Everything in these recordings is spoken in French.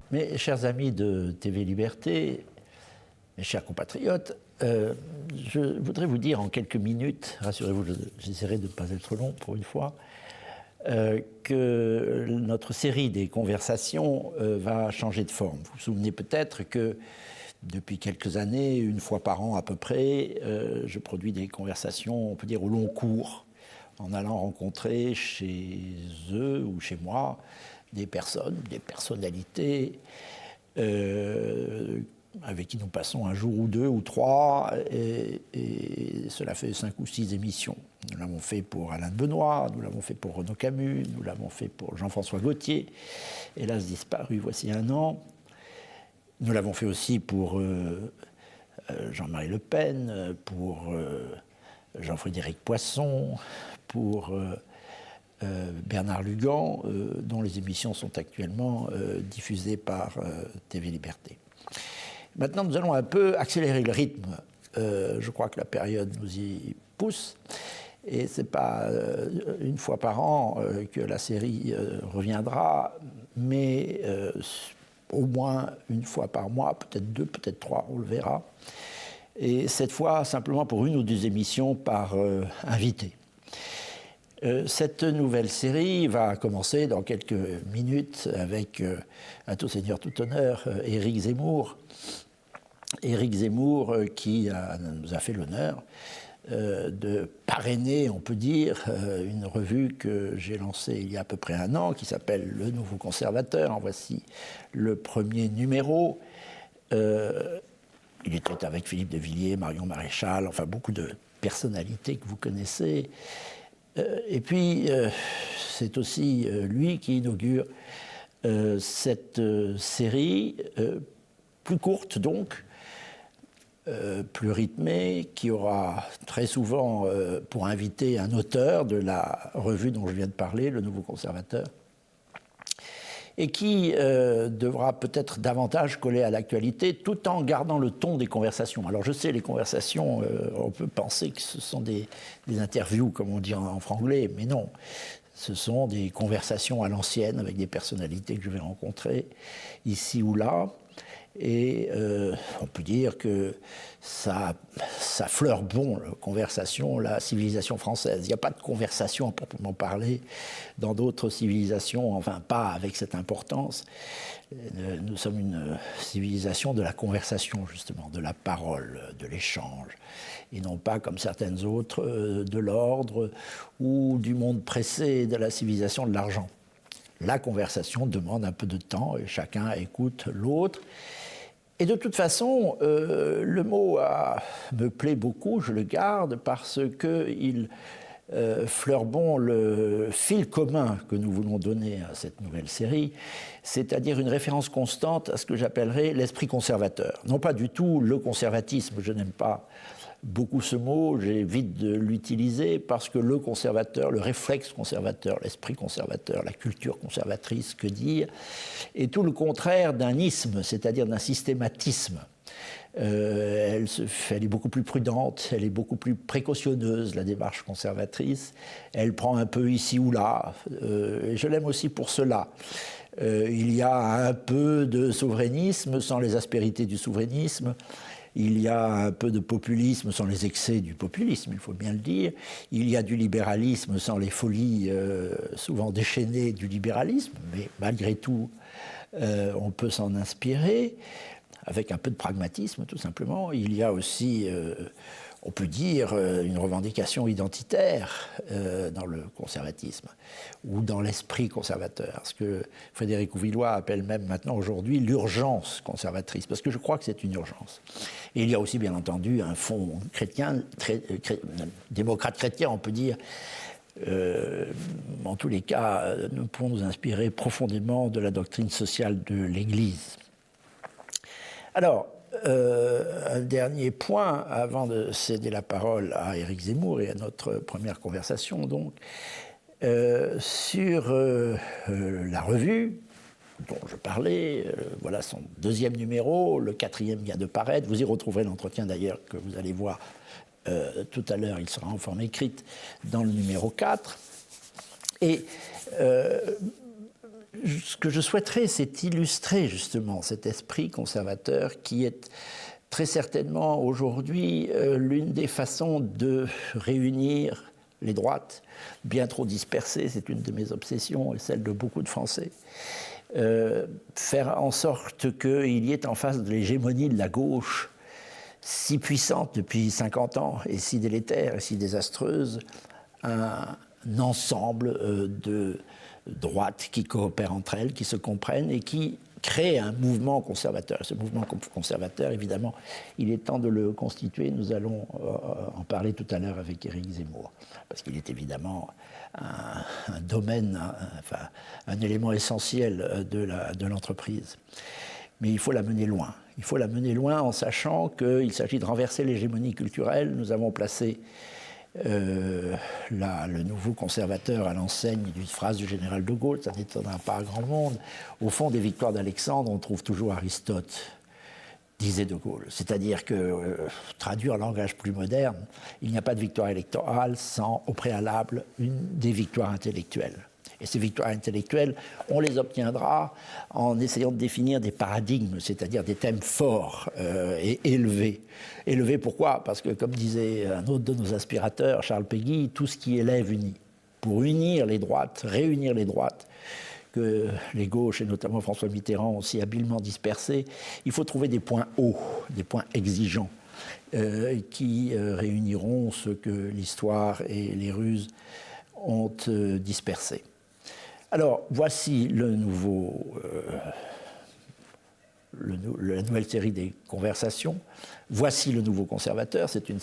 Mes chers amis de TV Liberté, mes chers compatriotes, je voudrais vous dire en quelques minutes, rassurez-vous, j'essaierai de ne pas être long pour une fois, que notre série des conversations va changer de forme. Vous vous souvenez peut-être que depuis quelques années, une fois par an à peu près, je produis des conversations, on peut dire au long cours, en allant rencontrer chez eux ou chez moi des personnes, des personnalités avec qui nous passons un jour ou deux ou trois, et cela fait 5 ou 6 émissions. Nous l'avons fait pour Alain de Benoît, nous l'avons fait pour Renaud Camus, nous l'avons fait pour Jean-François Gaultier, hélas disparu voici un an. Nous l'avons fait aussi pour Jean-Marie Le Pen, pour Jean-Frédéric Poisson, pour Bernard Lugan, dont les émissions sont actuellement diffusées par TV Liberté. Maintenant, nous allons un peu accélérer le rythme. Je crois que la période nous y pousse. Et ce n'est pas une fois par an que la série reviendra, mais au moins une fois par mois, peut-être 2, peut-être 3, on le verra. Et cette fois, simplement pour 1 ou 2 émissions par invité. Cette nouvelle série va commencer dans quelques minutes avec un tout seigneur tout honneur, Éric Zemmour. Éric Zemmour qui nous a fait l'honneur de parrainer, on peut dire, une revue que j'ai lancée il y a à peu près 1 an, qui s'appelle Le Nouveau Conservateur. En voici le premier numéro. Il était avec Philippe de Villiers, Marion Maréchal, enfin beaucoup de personnalités que vous connaissez. Et puis, c'est aussi lui qui inaugure cette série, plus courte donc, plus rythmée, qui aura très souvent pour invité un auteur de la revue dont je viens de parler, Le Nouveau Conservateur, et qui devra peut-être davantage coller à l'actualité, tout en gardant le ton des conversations. Alors je sais, les conversations, on peut penser que ce sont des interviews, comme on dit en franglais, mais non. Ce sont des conversations à l'ancienne avec des personnalités que je vais rencontrer ici ou là. Et on peut dire que ça fleure bon, la conversation, la civilisation française. Il n'y a pas de conversation à proprement parler dans d'autres civilisations, enfin pas avec cette importance. Nous sommes une civilisation de la conversation, justement, de la parole, de l'échange, et non pas comme certaines autres de l'ordre ou du monde pressé de la civilisation de l'argent. La conversation demande un peu de temps et chacun écoute l'autre. Et de toute façon, le mot me plaît beaucoup, je le garde, parce qu'il fleure bon le fil commun que nous voulons donner à cette nouvelle série, c'est-à-dire une référence constante à ce que j'appellerais l'esprit conservateur. Non pas du tout le conservatisme, je n'aime pas beaucoup ce mot, j'évite de l'utiliser parce que le conservateur, le réflexe conservateur, l'esprit conservateur, la culture conservatrice, que dire, est tout le contraire d'un isme, c'est-à-dire d'un systématisme. Elle est beaucoup plus prudente, elle est beaucoup plus précautionneuse, la démarche conservatrice. Elle prend un peu ici ou là, et je l'aime aussi pour cela. Il y a un peu de souverainisme sans les aspérités du souverainisme. Il y a un peu de populisme sans les excès du populisme, il faut bien le dire. Il y a du libéralisme sans les folies souvent déchaînées du libéralisme, mais malgré tout, on peut s'en inspirer, avec un peu de pragmatisme tout simplement. Il y a aussi, on peut dire, une revendication identitaire dans le conservatisme, ou dans l'esprit conservateur, ce que Frédéric Ouvillois appelle même maintenant aujourd'hui l'urgence conservatrice, parce que je crois que c'est une urgence. Et il y a aussi, bien entendu, un fond chrétien, démocrate chrétien, on peut dire. En tous les cas, nous pouvons nous inspirer profondément de la doctrine sociale de l'Église. Alors, un dernier point, avant de céder la parole à Éric Zemmour et à notre première conversation, donc, sur la revue dont je parlais, voilà son 2e numéro, le 4e vient de paraître, vous y retrouverez l'entretien d'ailleurs que vous allez voir tout à l'heure, il sera en forme écrite dans le numéro 4. Et ce que je souhaiterais, c'est illustrer justement cet esprit conservateur qui est très certainement aujourd'hui l'une des façons de réunir les droites, bien trop dispersées, c'est une de mes obsessions et celle de beaucoup de Français. Faire en sorte qu'il y ait en face de l'hégémonie de la gauche, si puissante depuis 50 ans et si délétère et si désastreuse, un ensemble de droites qui coopèrent entre elles, qui se comprennent et qui créent un mouvement conservateur. Ce mouvement conservateur, évidemment, il est temps de le constituer. Nous allons en parler tout à l'heure avec Éric Zemmour, parce qu'il est évidemment un domaine, un élément essentiel de l'entreprise. Mais il faut la mener loin. Il faut la mener loin en sachant qu'il s'agit de renverser l'hégémonie culturelle. Nous avons placé le nouveau conservateur à l'enseigne d'une phrase du général de Gaulle, ça n'étonnera pas à grand monde. Au fond des victoires d'Alexandre, on trouve toujours Aristote, disait de Gaulle. C'est-à-dire que, traduire en langage plus moderne, il n'y a pas de victoire électorale sans, au préalable, des victoires intellectuelles. Et ces victoires intellectuelles, on les obtiendra en essayant de définir des paradigmes, c'est-à-dire des thèmes forts et élevés. Élevés pourquoi ? Parce que, comme disait un autre de nos aspirateurs, Charles Péguy, tout ce qui élève unit. Pour unir les droites, réunir les droites, que les gauches, et notamment François Mitterrand, ont si habilement dispersées, il faut trouver des points hauts, des points exigeants, qui réuniront ce que l'histoire et les ruses ont dispersé. Alors, voici la nouvelle série des conversations. Voici le nouveau conservateur. C'est une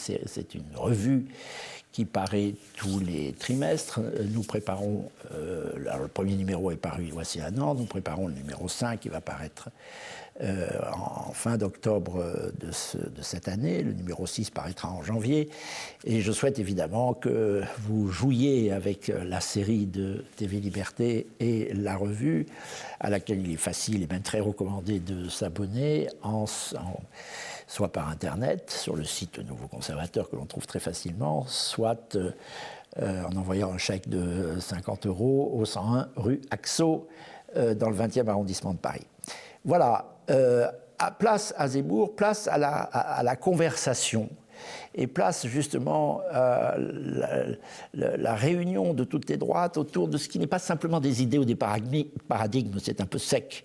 revue qui paraît tous les trimestres. Nous préparons, le premier numéro est paru voici un an, nous préparons le numéro 5 qui va paraître en fin d'octobre de cette année. Le numéro 6 paraîtra en janvier. Et je souhaite évidemment que vous jouiez avec la série de TV Liberté et la revue, à laquelle il est facile et même très recommandé de s'abonner, soit par Internet, sur le site Nouveau Conservateur que l'on trouve très facilement, soit en envoyant un chèque de 50 € au 101 rue Axo, dans le 20e arrondissement de Paris. Voilà, place à Zemmour, place à la conversation, et place justement la réunion de toutes les droites autour de ce qui n'est pas simplement des idées ou des paradigmes, c'est un peu sec,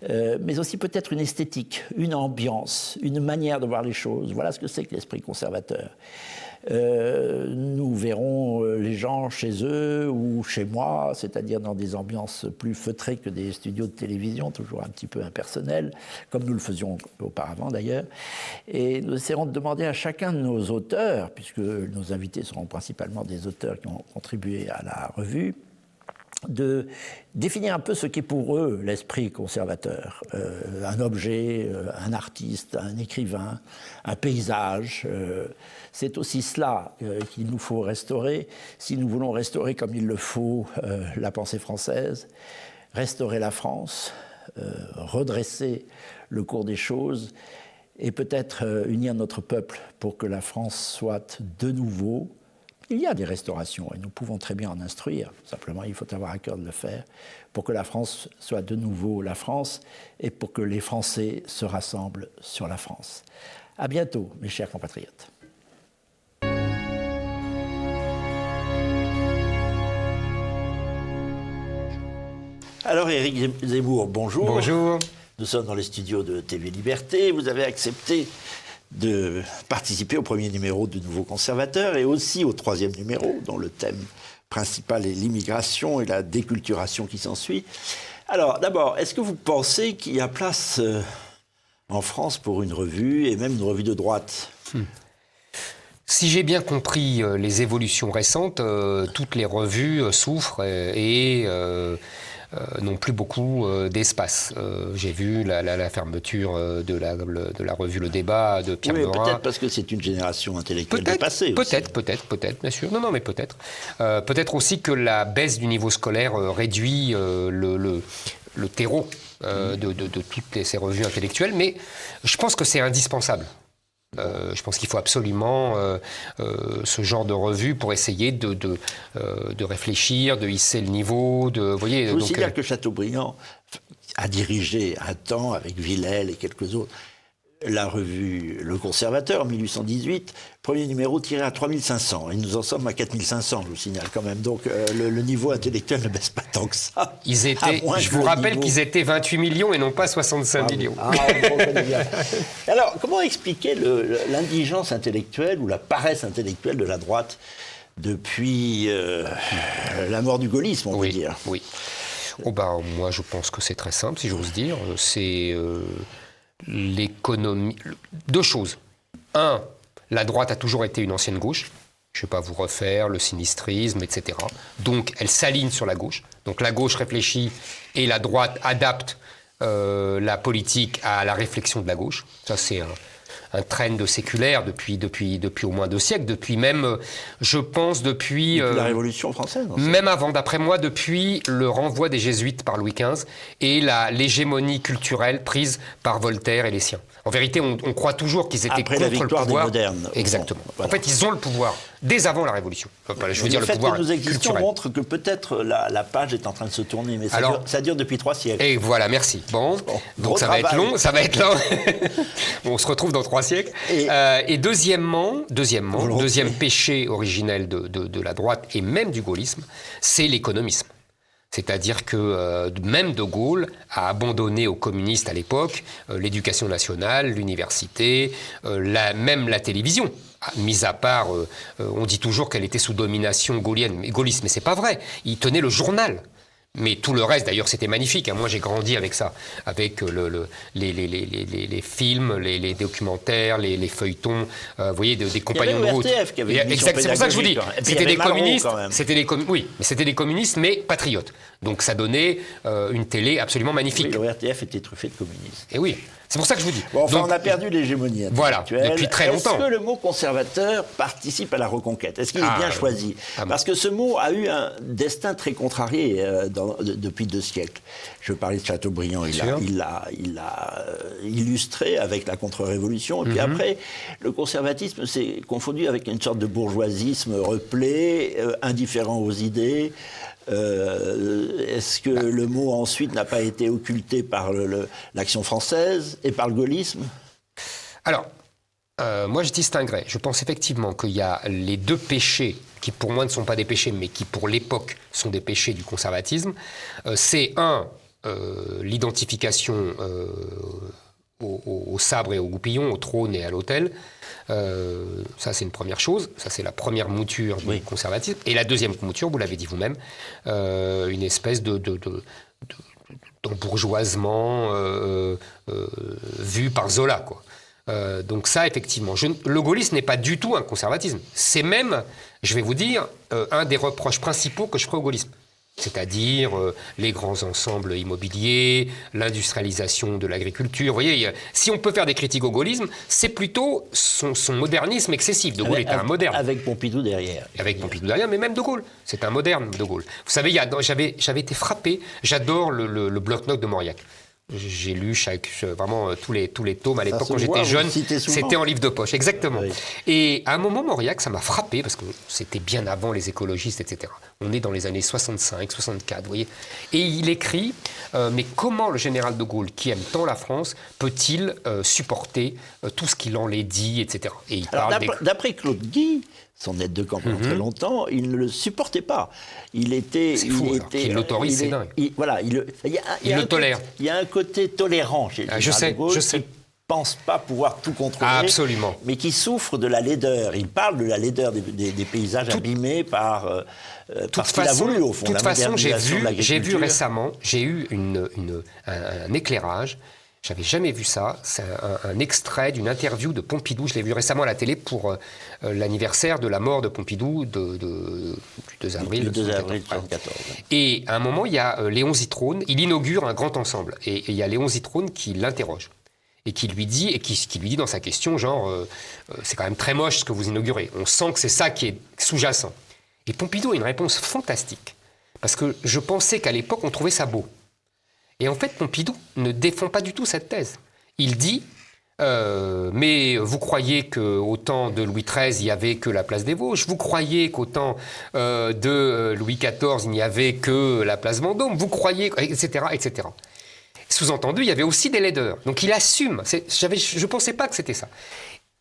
mais aussi peut-être une esthétique, une ambiance, une manière de voir les choses. Voilà ce que c'est que l'esprit conservateur. Nous verrons les gens chez eux ou chez moi, c'est-à-dire dans des ambiances plus feutrées que des studios de télévision, toujours un petit peu impersonnels, comme nous le faisions auparavant d'ailleurs. Et nous essaierons de demander à chacun de nos auteurs, puisque nos invités seront principalement des auteurs qui ont contribué à la revue, de définir un peu ce qu'est pour eux l'esprit conservateur. Un objet, un artiste, un écrivain, un paysage. C'est aussi cela qu'il nous faut restaurer, si nous voulons restaurer comme il le faut la pensée française, restaurer la France, redresser le cours des choses et peut-être unir notre peuple pour que la France soit de nouveau. Il y a des restaurations et nous pouvons très bien en instruire. Simplement, il faut avoir à cœur de le faire pour que la France soit de nouveau la France et pour que les Français se rassemblent sur la France. À bientôt, mes chers compatriotes. Alors, Éric Zemmour, bonjour. Bonjour. Nous sommes dans les studios de TV Liberté. Vous avez accepté de participer au premier numéro du Nouveau Conservateur et aussi au troisième numéro, dont le thème principal est l'immigration et la déculturation qui s'ensuit. Alors, d'abord, est-ce que vous pensez qu'il y a place en France pour une revue, et même une revue de droite ? Si j'ai bien compris les évolutions récentes, toutes les revues souffrent et n'ont plus beaucoup d'espace. J'ai vu la fermeture de la revue Le Débat de Pierre Meurin. Peut-être parce que c'est une génération intellectuelle dépassée. Peut-être, bien sûr. Non, mais peut-être. Peut-être aussi que la baisse du niveau scolaire réduit le terreau de toutes ces revues intellectuelles, mais je pense que c'est indispensable. Je pense qu'il faut absolument ce genre de revue pour essayer de réfléchir, de hisser le niveau. Vous voyez, je vous signale que Chateaubriand a dirigé un temps, avec Villèle et quelques autres, la revue Le Conservateur en 1818, premier numéro tiré à 3500. Et nous en sommes à 4500, je vous signale quand même. Donc le niveau intellectuel ne baisse pas tant que ça. Je vous rappelle qu'ils étaient 28 millions et non pas 65 millions. Ah, on reconnaît bien. Alors, comment expliquer l'indigence intellectuelle ou la paresse intellectuelle de la droite depuis la mort du gaullisme, on peut dire? Oui. Moi, je pense que c'est très simple, si j'ose dire. C'est l'économie. Deux choses. Un, la droite a toujours été une ancienne gauche. Je ne vais pas vous refaire le sinistrisme, etc. Donc, elle s'aligne sur la gauche. Donc, la gauche réfléchit et la droite adapte la politique à la réflexion de la gauche. Ça, c'est un trend séculaire depuis au moins 2 siècles, depuis même, je pense, depuis la Révolution française. Même avant, d'après moi, depuis le renvoi des Jésuites par Louis XV et l'hégémonie culturelle prise par Voltaire et les siens. En vérité, on croit toujours qu'ils étaient après contre la victoire le pouvoir. Des modernes. Exactement. Voilà. En fait, ils ont le pouvoir dès avant la Révolution. Je veux dire, le pouvoir que nous existons culturel. montre que peut-être la page est en train de se tourner, mais ça dure depuis 3 siècles. Et voilà, merci. Bon, donc ça va être long, ça va être long. On se retrouve dans 3 siècles. Et deuxièmement, deuxième péché originel de la droite et même du gaullisme, c'est l'économisme. C'est-à-dire que même De Gaulle a abandonné aux communistes à l'époque l'éducation nationale, l'université, même la télévision. Mis à part, on dit toujours qu'elle était sous domination gaulliste, mais c'est pas vrai. Il tenait le journal. Mais tout le reste, d'ailleurs, c'était magnifique. Moi, j'ai grandi avec ça, avec les films, les documentaires, les feuilletons, vous voyez, des compagnons de route. C'est pour ça que je vous dis, c'était des communistes. Oui, mais c'était des communistes, mais patriotes. Donc, ça donnait une télé absolument magnifique. Oui, le RTF était truffé de communistes. Et oui. C'est pour ça que je vous dis. Bon, on a perdu l'hégémonie intellectuelle. Voilà, depuis très longtemps. Est-ce que le mot conservateur participe à la reconquête? Est-ce qu'il est bien choisi? Parce que ce mot a eu un destin très contrarié depuis 2 siècles. Je parlais de Chateaubriand, il l'a illustré avec la contre-révolution. Et puis après, le conservatisme s'est confondu avec une sorte de bourgeoisisme replé, indifférent aux idées. Est-ce que le mot ensuite n'a pas été occulté par l'action française et par le gaullisme? Alors, moi je distinguerais. Je pense effectivement qu'il y a les 2 péchés qui pour moi ne sont pas des péchés, mais qui pour l'époque sont des péchés du conservatisme. C'est l'identification au sabre et au goupillon, au trône et à l'autel. Ça, c'est une première chose. Ça, c'est la première mouture du conservatisme. Et la deuxième mouture, vous l'avez dit vous-même, une espèce d'embourgeoisement vu par Zola, quoi. Donc ça, effectivement, le gaullisme n'est pas du tout un conservatisme. C'est même, je vais vous dire, un des reproches principaux que je ferai au gaullisme. C'est-à-dire les grands ensembles immobiliers, l'industrialisation de l'agriculture. Vous voyez, si on peut faire des critiques au gaullisme, c'est plutôt son modernisme excessif. De Gaulle était un moderne. Avec Pompidou derrière. Avec Pompidou derrière, mais même De Gaulle. C'est un moderne, De Gaulle. Vous savez, j'avais été frappé, j'adore le bloc-notes de Mauriac. J'ai lu vraiment tous les tomes à l'époque quand j'étais jeune. C'était en livre de poche, exactement. Oui. Et à un moment, Mauriac, ça m'a frappé parce que c'était bien avant les écologistes, etc. On est dans les années 65, 64, vous voyez. Et il écrit mais comment le général de Gaulle, qui aime tant la France, peut-il supporter tout ce qu'il en est dit, etc. Et il parle d'après Claude Guy, son aide de camp pendant très longtemps, il ne le supportait pas. C'est fou, il l'autorise, c'est dingue. Il le tolère. Il y a un côté tolérant chez le général de Gaulle. Je sais. Qui pense pas pouvoir tout contrôler, absolument, mais qui souffre de la laideur. Il parle de la laideur des paysages abîmés par ce qu'il a voulu, au fond. De toute façon, j'ai vu récemment, j'ai eu un éclairage. J'avais jamais vu ça. C'est un extrait d'une interview de Pompidou. Je l'ai vu récemment à la télé pour l'anniversaire de la mort de Pompidou du 2 avril 1974. Et à un moment, il y a Léon Zitrone. Il inaugure un grand ensemble. Et il y a Léon Zitrone qui l'interroge. Et qui lui dit dans sa question, genre, c'est quand même très moche ce que vous inaugurez. On sent que c'est ça qui est sous-jacent. Et Pompidou a une réponse fantastique. Parce que je pensais qu'à l'époque, on trouvait ça beau. Et en fait, Pompidou ne défend pas du tout cette thèse. Il dit, Mais vous croyez qu'au temps de Louis XIII, il n'y avait que la place des Vosges. Vous croyez qu'au temps de Louis XIV, il n'y avait que la place Vendôme. Vous croyez, etc., etc. Sous-entendu, il y avait aussi des laideurs. Donc il assume. Je ne pensais pas que c'était ça.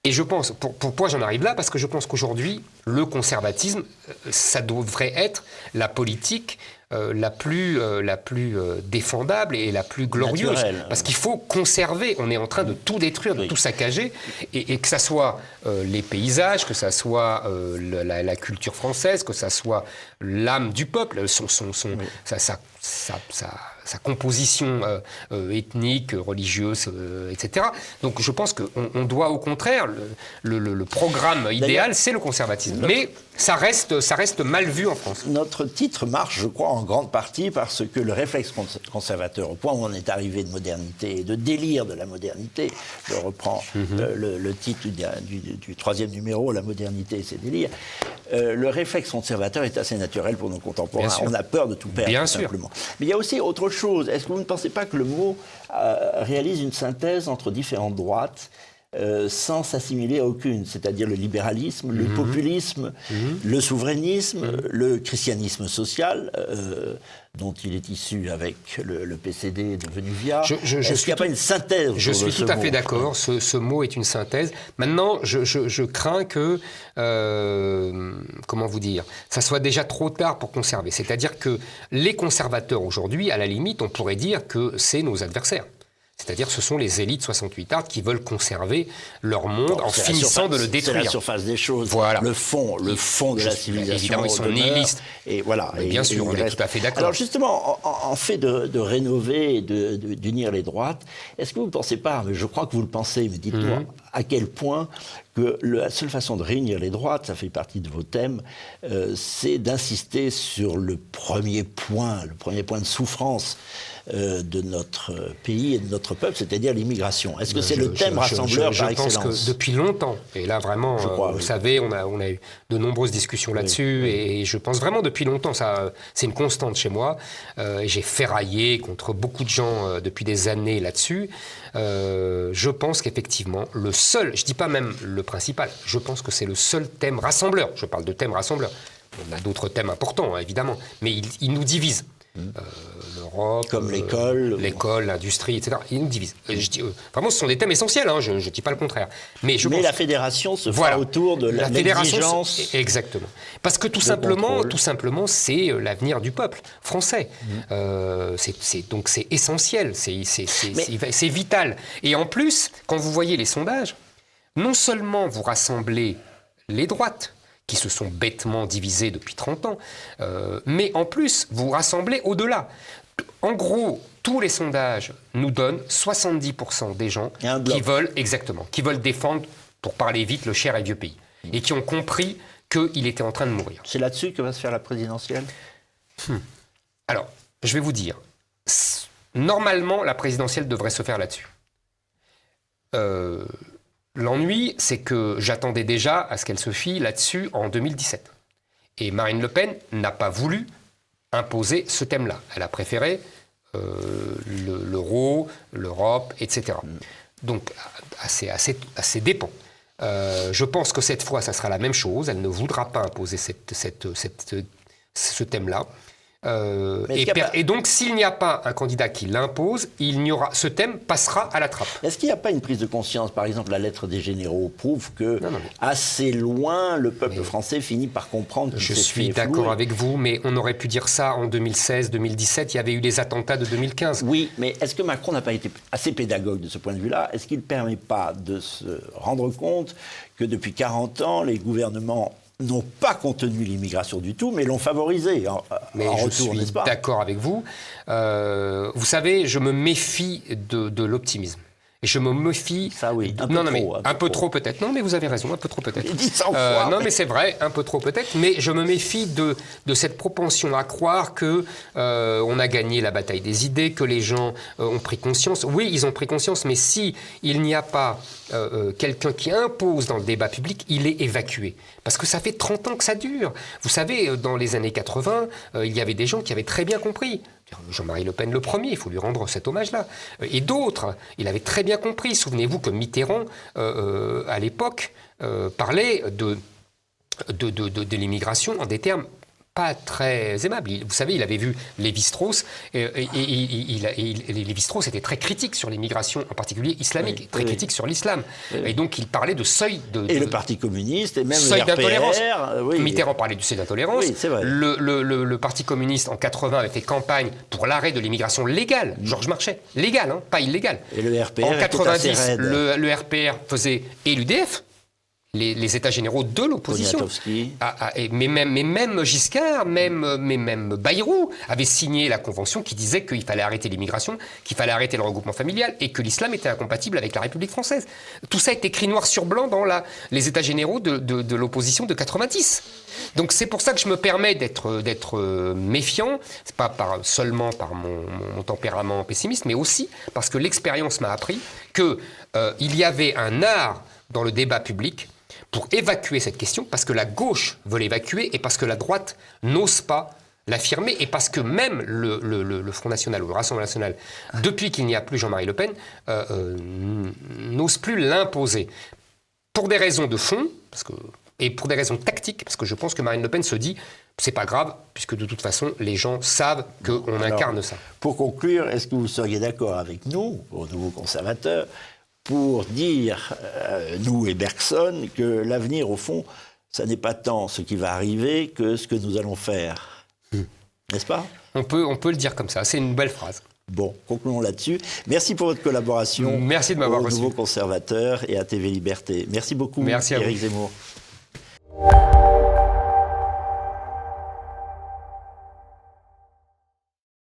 Et je pense, pourquoi j'en arrive là? Parce que je pense qu'aujourd'hui, le conservatisme, ça devrait être la politique la plus défendable et la plus glorieuse. Naturel. Parce qu'il faut conserver. On est en train de tout détruire, de tout saccager. Et que ça soit les paysages, que ça soit la culture française, que ça soit l'âme du peuple, sa composition ethnique, religieuse, etc. Donc je pense qu'on doit au contraire, le programme idéal, c'est le conservatisme. Mais ça reste mal vu en France. Notre titre marche, je crois, en grande partie parce que le réflexe conservateur, au point où on est arrivé de modernité et de délire de la modernité, je reprends le titre du troisième numéro, La modernité et ses délires, le réflexe conservateur est assez naturel pour nos contemporains. On a peur de tout perdre, Bien tout sûr. simplement. Mais il y a aussi autre chose. Est-ce que vous ne pensez pas que le mot réalise une synthèse entre différentes droites sans s'assimiler à aucune, c'est-à-dire le libéralisme, le populisme, le souverainisme, le christianisme social, dont il est issu avec le PCD devenu VIA. Est-ce qu'il n'y a pas une synthèse? Je suis tout à fait d'accord, ce mot est une synthèse. Maintenant, je crains que, comment vous dire, ça soit déjà trop tard pour conserver. C'est-à-dire que les conservateurs aujourd'hui, à la limite, on pourrait dire que c'est nos adversaires. C'est-à-dire ce sont les élites 68ardes qui veulent conserver leur monde en finissant de le détruire. C'est la surface des choses, voilà. le fond de la civilisation. Évidemment, ils sont nihilistes. Et voilà. Mais bien sûr, on est tout à fait d'accord. Alors justement, en fait de rénover et d'unir les droites, est-ce que vous ne pensez pas, mais je crois que vous le pensez, mais dites-moi à quel point que la seule façon de réunir les droites, ça fait partie de vos thèmes, c'est d'insister sur le premier point de souffrance de notre pays et de notre peuple, c'est-à-dire l'immigration. Est-ce que c'est le thème rassembleur par excellence? Je pense que depuis longtemps, et là vraiment, vous savez, on a eu de nombreuses discussions là-dessus, et je pense vraiment depuis longtemps, c'est une constante chez moi. J'ai ferraillé contre beaucoup de gens depuis des années là-dessus. Je pense qu'effectivement, le seul, je ne dis pas même le principal, je pense que c'est le seul thème rassembleur. Je parle de thème rassembleur. On a d'autres thèmes importants, hein, évidemment, mais il nous divise. L'Europe, comme l'école, l'industrie, etc. Ils nous divisent. Vraiment, ce sont des thèmes essentiels, hein, je ne dis pas le contraire. Mais la fédération se fera autour de l'exigence. Exactement. Parce que tout simplement, c'est l'avenir du peuple français. Donc c'est essentiel, c'est vital. Et en plus, quand vous voyez les sondages, non seulement vous rassemblez les droites, qui se sont bêtement divisés depuis 30 ans, mais en plus, vous rassemblez au-delà. En gros, tous les sondages nous donnent 70% des gens qui veulent défendre, pour parler vite, le cher et vieux pays, et qui ont compris qu'il était en train de mourir. C'est là-dessus que va se faire la présidentielle? Alors, je vais vous dire, normalement, la présidentielle devrait se faire là-dessus. L'ennui, c'est que j'attendais déjà à ce qu'elle se fie là-dessus en 2017. Et Marine Le Pen n'a pas voulu imposer ce thème-là. Elle a préféré l'euro, l'Europe, etc. Donc, à ses dépens. Je pense que cette fois, ça sera la même chose. Elle ne voudra pas imposer ce thème-là. Et donc, s'il n'y a pas un candidat qui l'impose, ce thème passera à la trappe. Est-ce qu'il n'y a pas une prise de conscience? Par exemple, la lettre des généraux prouve que, assez loin, le peuple français finit par comprendre qu'il s'est fait flouer. Je suis d'accord avec vous, mais on aurait pu dire ça en 2016, 2017. Il y avait eu les attentats de 2015. Oui, mais est-ce que Macron n'a pas été assez pédagogue de ce point de vue-là? Est-ce qu'il ne permet pas de se rendre compte que depuis 40 ans, les gouvernements n'ont pas contenu l'immigration du tout, mais l'ont favorisée en retour, n'est-ce pas? Je suis d'accord avec vous. Vous savez, je me méfie de l'optimisme. Et je me méfie... Ça oui, un peu trop peut-être. Non, mais vous avez raison, un peu trop peut-être. 100 fois. Non, mais c'est vrai, un peu trop peut-être. Mais je me méfie de cette propension à croire que on a gagné la bataille des idées, que les gens ont pris conscience. Oui, ils ont pris conscience, mais si il n'y a pas quelqu'un qui impose dans le débat public, il est évacué. Parce que ça fait 30 ans que ça dure. Vous savez, dans les années 80, il y avait des gens qui avaient très bien compris. Jean-Marie Le Pen le premier, il faut lui rendre cet hommage-là. Et d'autres, il avait très bien compris. Souvenez-vous que Mitterrand, à l'époque, parlait de l'immigration en des termes pas très aimables. Vous savez, il avait vu Lévi-Strauss, et Lévi-Strauss était très critique sur l'immigration, en particulier islamique, très critique sur l'islam. Et donc, il parlait de seuil Et le Parti communiste, et même seuil le RPR. d'intolérance. Oui. Mitterrand parlait du seuil d'intolérance. Oui, c'est vrai. Le Parti communiste, en 80, avait fait campagne pour l'arrêt de l'immigration légale. Georges Marchais. Légale, hein, pas illégale. Et le RPR en était 90, assez raide. le RPR faisait et l'UDF, les états généraux de l'opposition. Poniatowski. Mais même Giscard, même Bayrou avait signé la convention qui disait qu'il fallait arrêter l'immigration, qu'il fallait arrêter le regroupement familial et que l'islam était incompatible avec la République française. Tout ça est écrit noir sur blanc dans les états généraux de l'opposition de 90. Donc c'est pour ça que je me permets d'être méfiant, c'est pas seulement par mon tempérament pessimiste, mais aussi parce que l'expérience m'a appris qu'il y avait un art dans le débat public pour évacuer cette question, parce que la gauche veut l'évacuer et parce que la droite n'ose pas l'affirmer, et parce que même le Front National ou le Rassemblement National, depuis qu'il n'y a plus Jean-Marie Le Pen, n'ose plus l'imposer. Pour des raisons de fond, et pour des raisons tactiques, parce que je pense que Marine Le Pen se dit, c'est pas grave, puisque de toute façon, les gens savent qu'on incarne ça. Pour conclure, est-ce que vous seriez d'accord avec nous, aux nouveaux conservateurs, pour dire, nous et Bergson, que l'avenir, au fond, ça n'est pas tant ce qui va arriver que ce que nous allons faire. N'est-ce pas ? On peut le dire comme ça, c'est une belle phrase. Bon, concluons là-dessus. Merci pour votre collaboration. Merci de m'avoir reçu. Aux nouveaux conservateurs et à TV Liberté. Merci beaucoup, Merci à Éric vous. Zemmour.